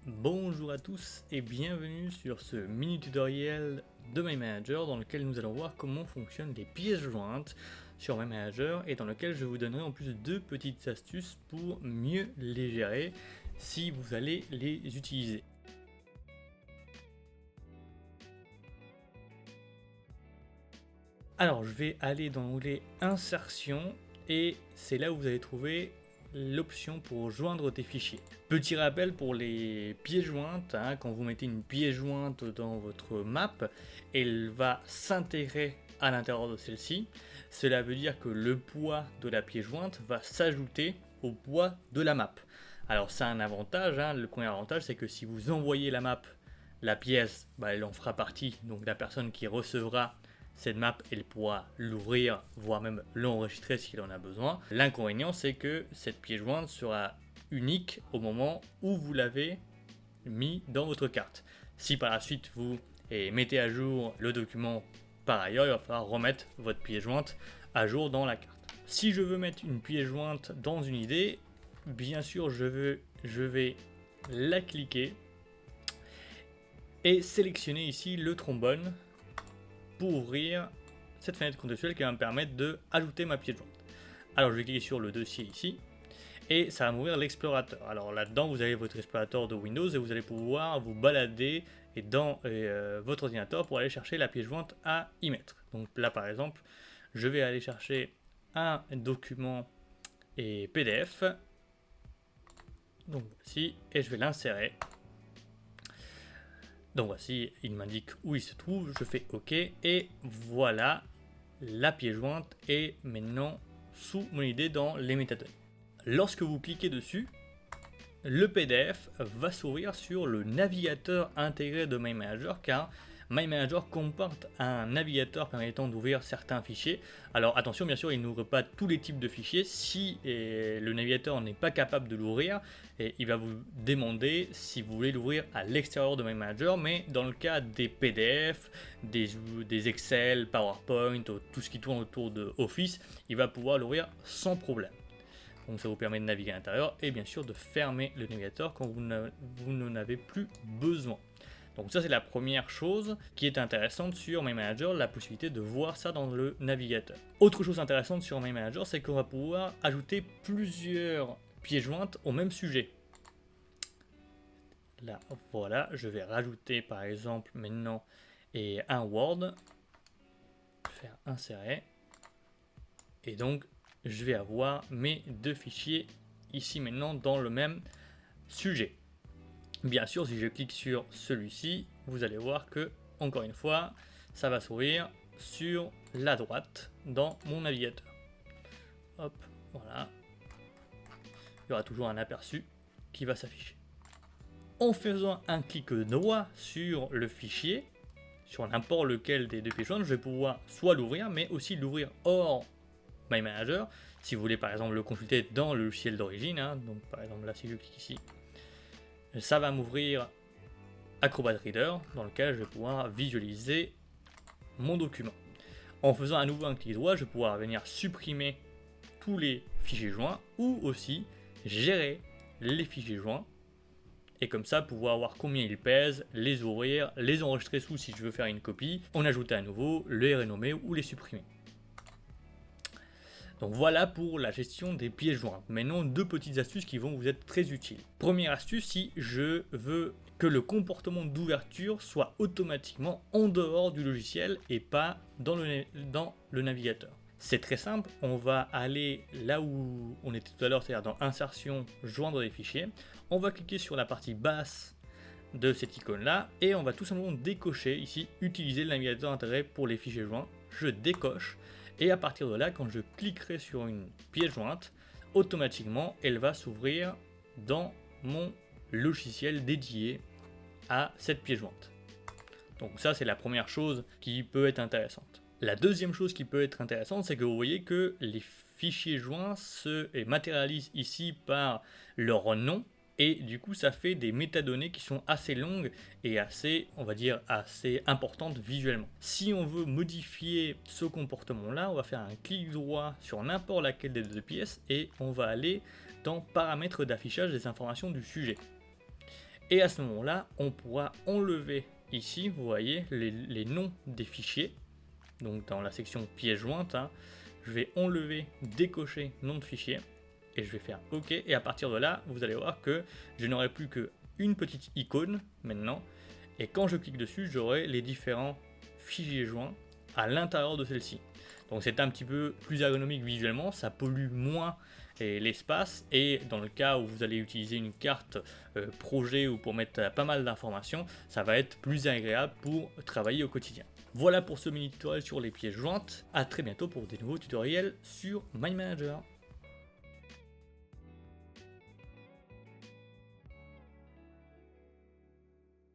Bonjour à tous et bienvenue sur ce mini tutoriel de MyManager dans lequel nous allons voir comment fonctionnent les pièces jointes sur MyManager et dans lequel je vous donnerai en plus deux petites astuces pour mieux les gérer si vous allez les utiliser. Alors je vais aller dans l'onglet Insertion et c'est là où vous allez trouver l'option pour joindre tes fichiers. Petit rappel pour les pièces jointes, quand vous mettez une pièce jointe dans votre map, elle va s'intégrer à l'intérieur de celle-ci. Cela veut dire que le poids de la pièce jointe va s'ajouter au poids de la map. Alors ça a un avantage, le premier avantage c'est que si vous envoyez la map, la pièce, elle en fera partie, donc la personne qui recevra cette map, elle pourra l'ouvrir, voire même l'enregistrer s'il en a besoin. L'inconvénient, c'est que cette pièce jointe sera unique au moment où vous l'avez mis dans votre carte. Si par la suite vous mettez à jour le document par ailleurs, il va falloir remettre votre pièce jointe à jour dans la carte. Si je veux mettre une pièce jointe dans une idée, bien sûr, je vais la cliquer et sélectionner ici le trombone pour ouvrir cette fenêtre contextuelle qui va me permettre d'ajouter ma pièce jointe. Alors je vais cliquer sur le dossier ici et ça va m'ouvrir l'explorateur. Alors là-dedans vous avez votre explorateur de Windows et vous allez pouvoir vous balader dans votre ordinateur pour aller chercher la pièce jointe à y mettre. Donc là par exemple je vais aller chercher un document PDF, donc voici, et je vais l'insérer. Donc voici, il m'indique où il se trouve, je fais OK et voilà, la pièce jointe est maintenant sous mon idée dans les métadonnées. Lorsque vous cliquez dessus, le PDF va s'ouvrir sur le navigateur intégré de MyManager car MyManager comporte un navigateur permettant d'ouvrir certains fichiers. Alors attention, bien sûr, il n'ouvre pas tous les types de fichiers. Si le navigateur n'est pas capable de l'ouvrir, il va vous demander si vous voulez l'ouvrir à l'extérieur de MyManager, mais dans le cas des PDF, des Excel, PowerPoint, tout ce qui tourne autour de Office, il va pouvoir l'ouvrir sans problème. Donc ça vous permet de naviguer à l'intérieur et bien sûr de fermer le navigateur quand vous n'en avez plus besoin. Donc ça c'est la première chose qui est intéressante sur MyManager, la possibilité de voir ça dans le navigateur. Autre chose intéressante sur MyManager, c'est qu'on va pouvoir ajouter plusieurs pièces jointes au même sujet. Là, voilà, je vais rajouter par exemple maintenant un Word, faire insérer, et donc je vais avoir mes deux fichiers ici maintenant dans le même sujet. Bien sûr, si je clique sur celui-ci, vous allez voir que, encore une fois, ça va s'ouvrir sur la droite dans mon navigateur. Hop, voilà. Il y aura toujours un aperçu qui va s'afficher. En faisant un clic droit sur le fichier, sur n'importe lequel des deux pièces jointes, je vais pouvoir soit l'ouvrir, mais aussi l'ouvrir hors MyManager, si vous voulez par exemple le consulter dans le logiciel d'origine. Donc par exemple là, si je clique ici, ça va m'ouvrir Acrobat Reader dans lequel je vais pouvoir visualiser mon document. En faisant à nouveau un clic droit, je vais pouvoir venir supprimer tous les fichiers joints ou aussi gérer les fichiers joints et comme ça pouvoir voir combien ils pèsent, les ouvrir, les enregistrer sous si je veux faire une copie, en ajouter à nouveau, les renommer ou les supprimer. Donc voilà pour la gestion des pièces jointes. Maintenant, deux petites astuces qui vont vous être très utiles. Première astuce, si je veux que le comportement d'ouverture soit automatiquement en dehors du logiciel et pas dans le navigateur. C'est très simple, on va aller là où on était tout à l'heure, c'est-à-dire dans Insertion, joindre des fichiers. On va cliquer sur la partie basse de cette icône-là et on va tout simplement décocher ici, utiliser le navigateur intégré pour les fichiers joints. Je décoche. Et à partir de là, quand je cliquerai sur une pièce jointe, automatiquement, elle va s'ouvrir dans mon logiciel dédié à cette pièce jointe. Donc ça, c'est la première chose qui peut être intéressante. La deuxième chose qui peut être intéressante, c'est que vous voyez que les fichiers joints se matérialisent ici par leur nom. Et du coup, ça fait des métadonnées qui sont assez longues et assez, on va dire, assez importantes visuellement. Si on veut modifier ce comportement-là, on va faire un clic droit sur n'importe laquelle des deux pièces et on va aller dans Paramètres d'affichage des informations du sujet. Et à ce moment-là, on pourra enlever ici, vous voyez, les noms des fichiers. Donc dans la section pièces jointes, hein, je vais enlever, décocher nom de fichier. Et je vais faire OK. Et à partir de là, vous allez voir que je n'aurai plus qu'une petite icône maintenant. Et quand je clique dessus, j'aurai les différents fichiers joints à l'intérieur de celle-ci. Donc c'est un petit peu plus ergonomique visuellement, ça pollue moins l'espace, et dans le cas où vous allez utiliser une carte projet ou pour mettre pas mal d'informations, ça va être plus agréable pour travailler au quotidien. Voilà pour ce mini tutoriel sur les pièces jointes, à très bientôt pour des nouveaux tutoriels sur My Manager.